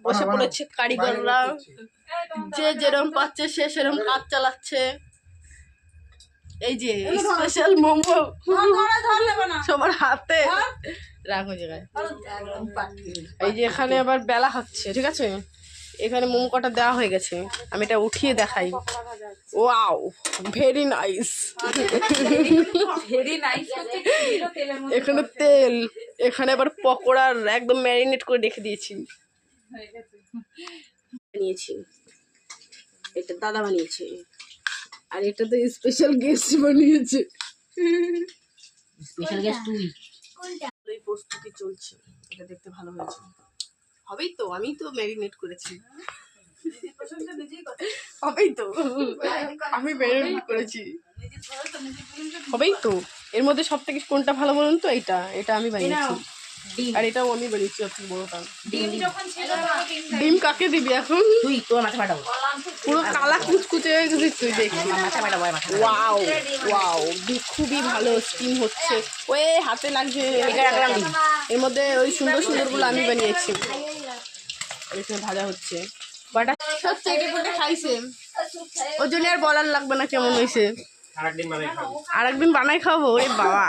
বসে পড়েছে কারিগররা, যে যেরকম পাচ্ছে সে সেরকম কাজ চালাচ্ছে। এই যে স্পেশাল মোমো সবার হাতে রাখো জায়গায়। এই যে এখানে আবার বেলা হচ্ছে, ঠিক আছে, এখানে মোমো কটা দেওয়া হয়ে গেছে, আমি এটা উঠিয়ে দেখাই। Wow, very nice. এখানে তেল, এখানে আবার পকোড়ার একদম ম্যারিনেট করে রেখে দিয়েছি। বানিয়েছি, এটা দাদা বানিয়েছে, আর এটা তো স্পেশাল গেস্ট বানিয়েছে। স্পেশাল গেস্ট তুই। এই প্রস্তুতি চলছে, এটা দেখতে ভালো হয়েছে। হবেই তো, আমি তো ম্যারিনেট করেছি। হবেই তো, আমি ম্যারিনেট করেছি, হবেই তো। এর মধ্যে সব থেকে কোনটা ভালো বলুন তো? এটা, এটা আমি বানিয়েছি, আর এটাও আমি বানিয়েছি। সবথেকে বড়টা ডিম। কাকে দিবি এখন? তুই তোর মাথা ফাটাবো। পুরো কালা কুচকুচে হয়ে গেছিস তুই, দেখি। মাথা ফাটাবো। ওয়াও ওয়াও, খুবই ভালো স্টিম হচ্ছে। ওই হাতে লাগছে। এর মধ্যে ওই সুন্দর সুন্দর গুলো আমি বানিয়েছি। এখানে ভাজা হচ্ছে, বাটা সব চেটে পুটে খাইছে, ওই জন্য আর বলার লাগবে না কেমন হয়েছে। আর একদিন বানাই খাবো। ওরে বাবা,